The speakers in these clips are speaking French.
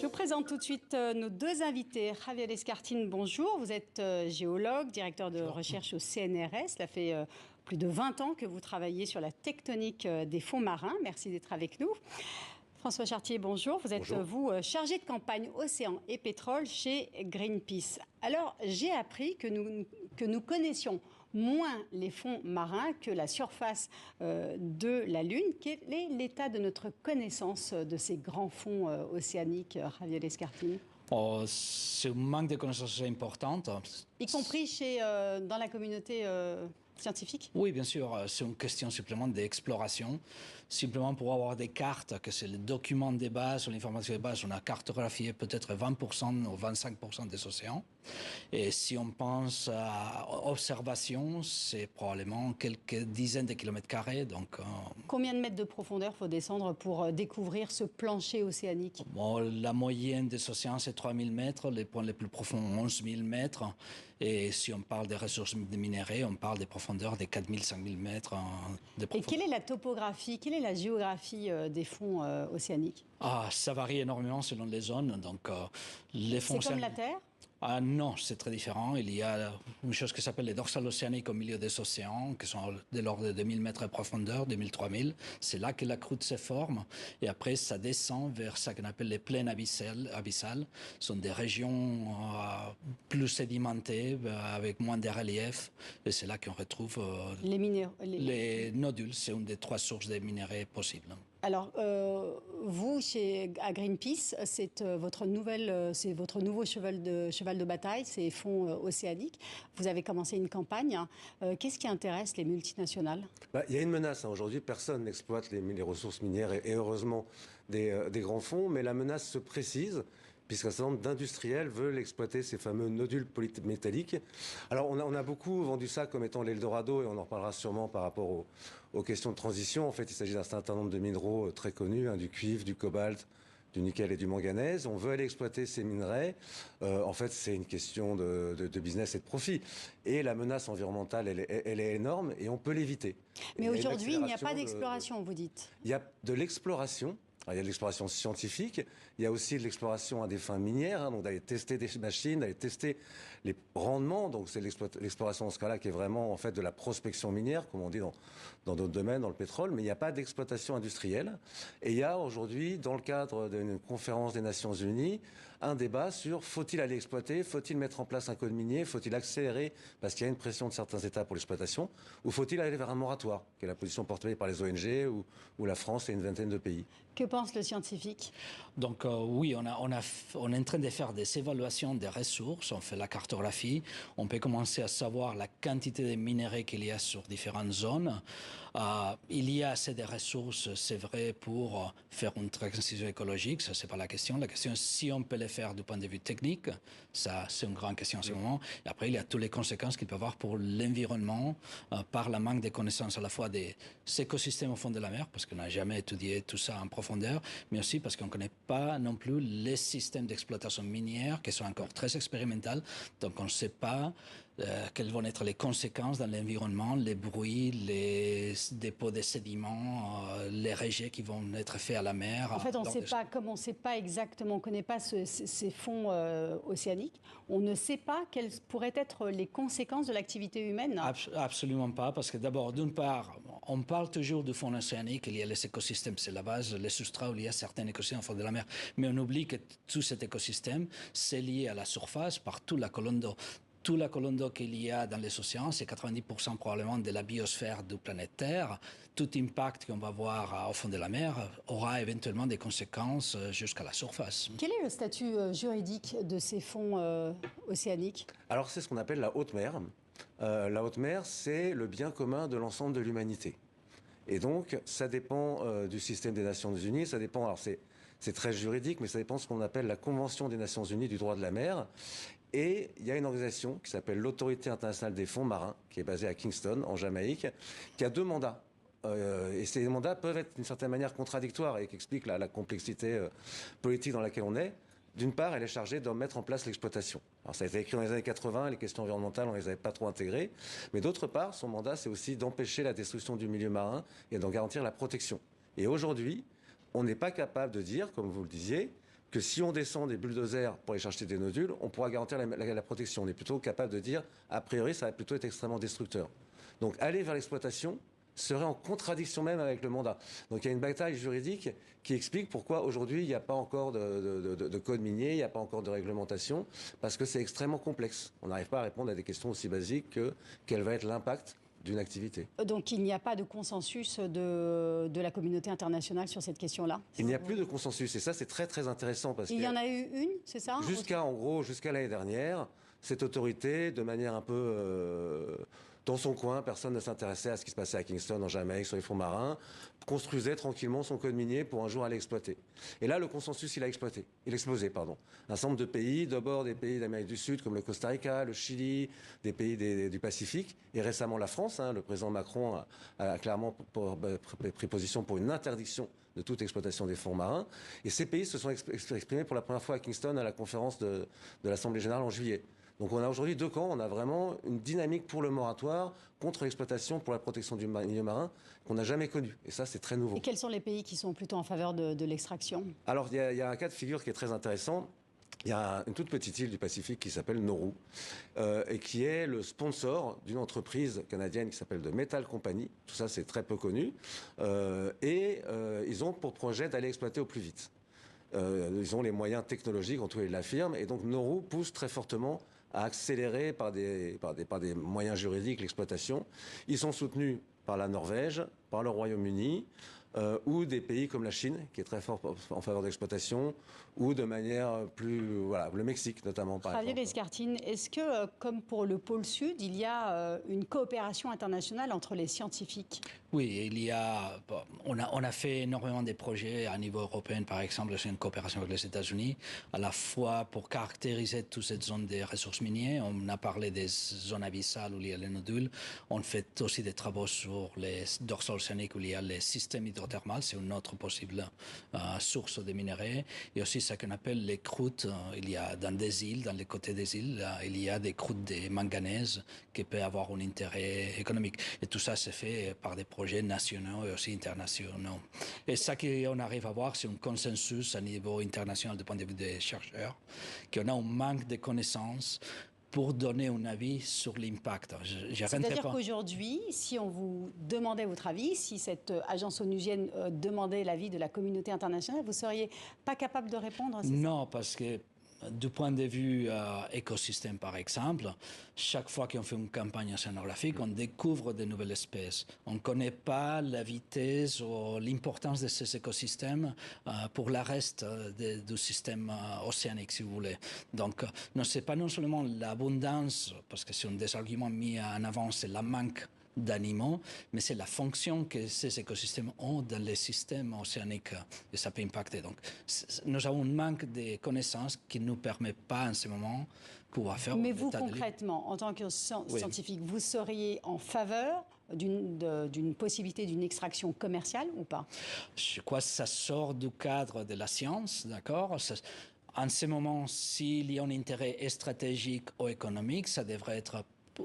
vous présente tout de suite nos deux invités. Javier Escartine, bonjour. Vous êtes géologue, directeur de recherche au CNRS. Cela fait plus de 20 ans que vous travaillez sur la tectonique des fonds marins. Merci d'être avec nous. François Chartier, bonjour. Vous êtes, vous, chargé de campagne océan et pétrole chez Greenpeace. Alors, j'ai appris que nous connaissions moins les fonds marins que la surface de la Lune. Quel est l'état de notre connaissance de ces grands fonds océaniques, Javier Escartine? C'est un manque de connaissances importantes. Y compris dans la communauté scientifique? Oui, bien sûr. C'est une question simplement d'exploration. Simplement pour avoir des cartes, que c'est le document de base, l'information de base, on a cartographié peut-être 20% ou 25% des océans. Et si on pense à observation, c'est probablement quelques dizaines de kilomètres carrés. Donc, combien de mètres de profondeur faut descendre pour découvrir ce plancher océanique? Bon, la moyenne des océans, c'est 3000 mètres. Les points les plus profonds, 11 000 mètres. Et si on parle des ressources de minerais, on parle des profondeurs de 4000, 5000 mètres de profondeur. Et quelle est la topographie, quelle est la géographie des fonds océaniques? Ça varie énormément selon les zones. Donc, les fonds c'est comme la Terre? Non, c'est très différent. Il y a une chose qui s'appelle les dorsales océaniques au milieu des océans, qui sont de l'ordre de 2000 mètres de profondeur, 2000-3000. C'est là que la croûte se forme. Et après, ça descend vers ce qu'on appelle les plaines abyssales. Ce sont des régions plus sédimentées, avec moins de relief. Et c'est là qu'on retrouve les nodules. C'est une des trois sources de minerais possibles. Alors, vous, à Greenpeace, c'est votre nouveau cheval de bataille, ces fonds océaniques. Vous avez commencé une campagne. Qu'est-ce qui intéresse les multinationales? Il y a une menace. Aujourd'hui, personne n'exploite les ressources minières et heureusement des grands fonds, mais la menace se précise puisqu'un certain nombre d'industriels veulent exploiter ces fameux nodules polymétalliques. Alors, on a beaucoup vendu ça comme étant l'Eldorado, et on en reparlera sûrement par rapport aux questions de transition. En fait, il s'agit d'un certain nombre de minéraux très connus, du cuivre, du cobalt, du nickel et du manganèse. On veut aller exploiter ces minerais. En fait, c'est une question de business et de profit. Et la menace environnementale, elle est énorme et on peut l'éviter. Mais aujourd'hui, il n'y a pas d'exploration, vous dites? Il y a de l'exploration. Il y a de l'exploration scientifique, il y a aussi de l'exploration à des fins minières, donc d'aller tester des machines, d'aller tester les rendements. Donc c'est l'exploration dans ce cas-là qui est vraiment en fait de la prospection minière, comme on dit dans d'autres domaines, dans le pétrole. Mais il n'y a pas d'exploitation industrielle. Et il y a aujourd'hui, dans le cadre d'une conférence des Nations Unies, un débat sur faut-il aller exploiter, faut-il mettre en place un code minier, faut-il accélérer parce qu'il y a une pression de certains États pour l'exploitation, ou faut-il aller vers un moratoire, qui est la position portée par les ONG ou la France et une vingtaine de pays. Que pense le scientifique? Donc oui, on est en train de faire des évaluations des ressources, on fait la cartographie, on peut commencer à savoir la quantité de minerais qu'il y a sur différentes zones. Il y a assez de ressources, c'est vrai, pour faire une transition écologique, ça c'est pas la question. La question est si on peut le faire du point de vue technique, ça c'est une grande question en ce moment. Et après, il y a toutes les conséquences qu'il peut avoir pour l'environnement, par la manque de connaissances à la fois des écosystèmes au fond de la mer, parce qu'on n'a jamais étudié tout ça en profondeur, mais aussi parce qu'on ne connaît pas non plus les systèmes d'exploitation minière qui sont encore très expérimentaux. Donc on ne sait pas quelles vont être les conséquences dans l'environnement, les bruits, les dépôts de sédiments, les rejets qui vont être faits à la mer. En fait, on ne sait pas, comme on ne sait pas exactement, on ne connaît pas ces fonds océaniques, on ne sait pas quelles pourraient être les conséquences de l'activité humaine. Absolument pas, parce que d'abord, d'une part, on parle toujours du fond océanique, il y a les écosystèmes, c'est la base, les substrats où il y a certains écosystèmes au fond de la mer, mais on oublie que tout cet écosystème, c'est lié à la surface par toute la colonne d'eau. Toute la colonne d'eau qu'il y a dans les océans, c'est 90% probablement de la biosphère de planète Terre. Tout impact qu'on va voir au fond de la mer aura éventuellement des conséquences jusqu'à la surface. Quel est le statut juridique de ces fonds océaniques? Alors c'est ce qu'on appelle la haute mer. La haute mer, c'est le bien commun de l'ensemble de l'humanité. Et donc, ça dépend du système des Nations Unies, ça dépend, alors c'est très juridique, mais ça dépend de ce qu'on appelle la Convention des Nations Unies du droit de la mer. Et il y a une organisation qui s'appelle l'Autorité internationale des fonds marins, qui est basée à Kingston, en Jamaïque, qui a 2 mandats. Et ces mandats peuvent être d'une certaine manière contradictoires et qui expliquent la complexité politique dans laquelle on est. D'une part, elle est chargée de mettre en place l'exploitation. Alors ça a été écrit dans les années 80, les questions environnementales, on ne les avait pas trop intégrées. Mais d'autre part, son mandat, c'est aussi d'empêcher la destruction du milieu marin et d'en garantir la protection. Et aujourd'hui, on n'est pas capable de dire, comme vous le disiez, que si on descend des bulldozers pour aller chercher des nodules, on pourra garantir la protection. On est plutôt capable de dire, a priori, ça va plutôt être extrêmement destructeur. Donc aller vers l'exploitation serait en contradiction même avec le mandat. Donc il y a une bataille juridique qui explique pourquoi aujourd'hui il n'y a pas encore de code minier, il n'y a pas encore de réglementation, parce que c'est extrêmement complexe. On n'arrive pas à répondre à des questions aussi basiques que quel va être l'impact d'une activité. Donc il n'y a pas de consensus de la communauté internationale sur cette question-là? Il n'y a plus de consensus et ça c'est très très intéressant parce qu'il y en a eu une, c'est ça? Jusqu'à l'année dernière, cette autorité, de manière un peu dans son coin, personne ne s'intéressait à ce qui se passait à Kingston, en Jamaïque, sur les fonds marins, construisait tranquillement son code minier pour un jour aller exploiter. Et là, le consensus, il a explosé. Un certain nombre de pays, d'abord des pays d'Amérique du Sud, comme le Costa Rica, le Chili, des pays du Pacifique, et récemment la France. Le président Macron a clairement pris position pour une interdiction de toute exploitation des fonds marins. Et ces pays se sont exprimés pour la première fois à Kingston à la conférence de l'Assemblée générale en juillet. Donc on a aujourd'hui deux camps, on a vraiment une dynamique pour le moratoire, contre l'exploitation, pour la protection du milieu marin, qu'on n'a jamais connue. Et ça, c'est très nouveau. Et quels sont les pays qui sont plutôt en faveur de l'extraction? Alors, il y a un cas de figure qui est très intéressant. Il y a une toute petite île du Pacifique qui s'appelle Nauru, et qui est le sponsor d'une entreprise canadienne qui s'appelle The Metal Company. Tout ça, c'est très peu connu. Ils ont pour projet d'aller exploiter au plus vite. Ils ont les moyens technologiques, en tout cas ils l'affirment, et donc Nauru pousse très fortement à accélérer par des moyens juridiques l'exploitation. Ils sont soutenus par la Norvège, par le Royaume-Uni, ou des pays comme la Chine, qui est très fort en faveur de l'exploitation, ou de manière plus... Voilà, le Mexique notamment, par exemple. Javier Escartine, est-ce que, comme pour le pôle Sud, il y a une coopération internationale entre les scientifiques? Oui, il y a... Bon, on a fait énormément de projets à niveau européen, par exemple, c'est une coopération avec les États-Unis, à la fois pour caractériser toute cette zone des ressources minières. On a parlé des zones abyssales où il y a les nodules. On fait aussi des travaux sur les dorsales océaniques où il y a les systèmes hydrothermales. C'est une autre possible source de minerais. Et aussi ce qu'on appelle les croûtes. Il y a dans des îles, dans les côtés des îles, il y a des croûtes de manganèse qui peuvent avoir un intérêt économique. Et tout ça se fait par des projets nationaux et aussi internationaux. Et ça qu'on arrive à voir, c'est un consensus à niveau international du point de vue des chercheurs, qu'on a un manque de connaissances pour donner un avis sur l'impact. C'est-à-dire qu'aujourd'hui, si on vous demandait votre avis, si cette agence onusienne demandait l'avis de la communauté internationale, vous ne seriez pas capable de répondre? Non, parce que du point de vue écosystème, par exemple, chaque fois qu'on fait une campagne océanographique, on découvre de nouvelles espèces. On ne connaît pas la vitesse ou l'importance de ces écosystèmes pour le reste du système océanique, si vous voulez. Donc, ce n'est pas non seulement l'abondance, parce que c'est un des arguments mis en avant, c'est le manque d'animaux, mais c'est la fonction que ces écosystèmes ont dans les systèmes océaniques et ça peut impacter. Donc, nous avons un manque de connaissances qui ne nous permet pas en ce moment de pouvoir faire... Mais vous, concrètement, en tant que scientifique, vous seriez en faveur d'une possibilité d'une extraction commerciale ou pas? Je crois que ça sort du cadre de la science, d'accord? En ce moment, s'il y a un intérêt stratégique ou économique, ça devrait être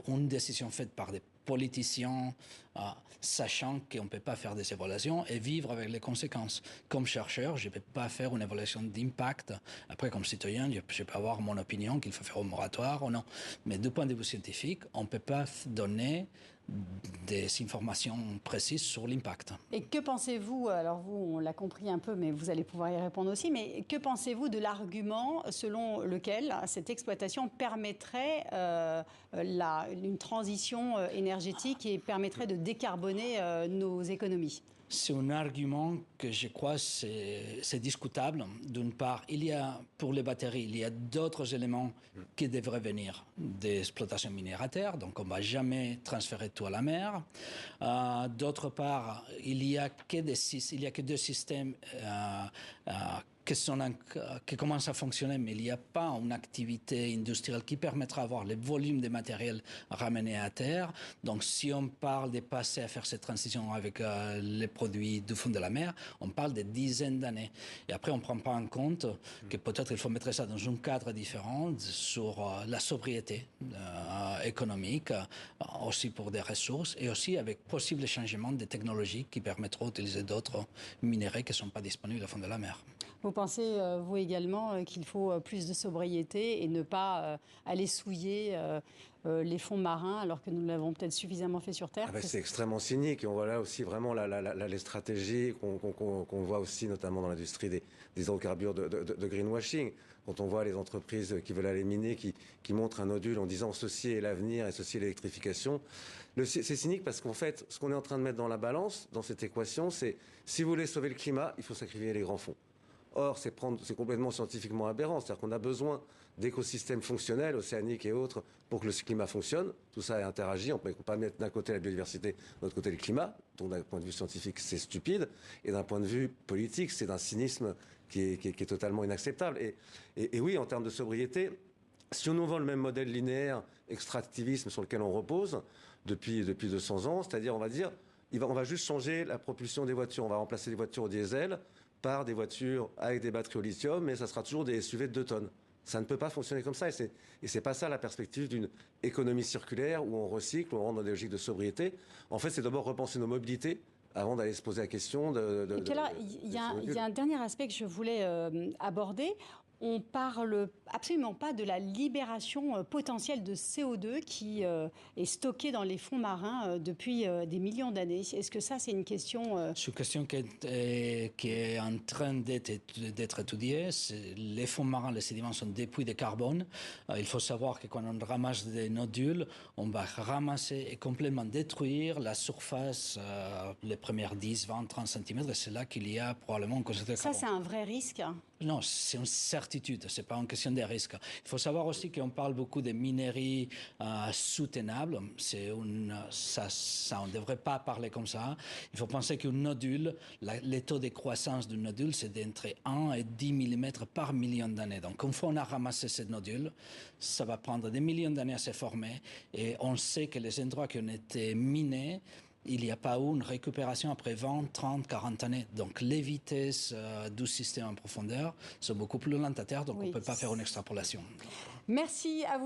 une décision faite par des politiciens, sachant qu'on ne peut pas faire des évaluations et vivre avec les conséquences. Comme chercheur, je ne peux pas faire une évaluation d'impact. Après, comme citoyen, je peux avoir mon opinion qu'il faut faire un moratoire ou non. Mais du point de vue scientifique, on ne peut pas donner des informations précises sur l'impact. Et que pensez-vous, alors vous, on l'a compris un peu, mais vous allez pouvoir y répondre aussi, mais que pensez-vous de l'argument selon lequel cette exploitation permettrait une transition énergétique et permettrait de décarboner nos économies? C'est un argument que je crois c'est discutable. D'une part, pour les batteries, il y a d'autres éléments qui devraient venir des exploitations minières à terre, donc on ne va jamais transférer tout à la mer. D'autre part, il n'y a que deux systèmes qui commencent à fonctionner, mais il n'y a pas une activité industrielle qui permettra d'avoir les volumes de matériel ramenés à terre. Donc, si on parle de passer à faire cette transition avec les produits du fond de la mer, on parle de dizaines d'années. Et après, on ne prend pas en compte que peut-être il faut mettre ça dans un cadre différent sur la sobriété économique, aussi pour des ressources, et aussi avec possible changement de technologies qui permettront d'utiliser d'autres minéraux qui ne sont pas disponibles au fond de la mer. Vous pensez, vous également, qu'il faut plus de sobriété et ne pas aller souiller les fonds marins alors que nous l'avons peut-être suffisamment fait sur Terre? C'est extrêmement cynique et on voit là aussi vraiment les stratégies qu'on voit aussi notamment dans l'industrie des hydrocarbures de greenwashing. Quand on voit les entreprises qui veulent aller miner, qui montrent un nodule en disant ceci est l'avenir et ceci est l'électrification. C'est cynique parce qu'en fait, ce qu'on est en train de mettre dans la balance, dans cette équation, c'est si vous voulez sauver le climat, il faut sacrifier les grands fonds. Or, c'est complètement scientifiquement aberrant. C'est-à-dire qu'on a besoin d'écosystèmes fonctionnels, océaniques et autres, pour que le climat fonctionne. Tout ça interagit. On ne peut pas mettre d'un côté la biodiversité, de l'autre côté le climat. Donc, d'un point de vue scientifique, c'est stupide. Et d'un point de vue politique, c'est d'un cynisme qui est totalement inacceptable. Et oui, en termes de sobriété, si on nous vend le même modèle linéaire, extractivisme sur lequel on repose depuis 200 ans, c'est-à-dire, on va juste changer la propulsion des voitures. On va remplacer les voitures au diesel par des voitures avec des batteries au lithium, mais ça sera toujours des SUV de 2 tonnes. Ça ne peut pas fonctionner comme ça. Et c'est pas ça la perspective d'une économie circulaire où on recycle, où on rentre dans des logiques de sobriété. En fait, c'est d'abord repenser nos mobilités avant d'aller se poser la question Et puis là, il y a un dernier aspect que je voulais aborder. On parle absolument pas de la libération potentielle de CO2 qui est stockée dans les fonds marins depuis des millions d'années. Est-ce que ça, c'est une question C'est une question qui est en train d'être étudiée. Les fonds marins, les sédiments sont des puits de carbone. Il faut savoir que quand on ramasse des nodules, on va ramasser et complètement détruire la surface, les premières 10, 20, 30 cm. Et c'est là qu'il y a probablement une concentration de carbone. Ça, c'est un vrai risque? Non, c'est une certitude, ce n'est pas une question de risque. Il faut savoir aussi qu'on parle beaucoup de minerais soutenables. On ne devrait pas parler comme ça. Il faut penser qu'un nodule, le taux de croissance d'un nodule, c'est d'entre 1 et 10 mm par million d'années. Donc, une fois qu'on a ramassé ce nodule, ça va prendre des millions d'années à se former. Et on sait que les endroits qui ont été minés, il n'y a pas eu une récupération après 20, 30, 40 années. Donc, les vitesses du système en profondeur sont beaucoup plus lentes à terre, donc on ne peut pas faire une extrapolation. Merci à vous.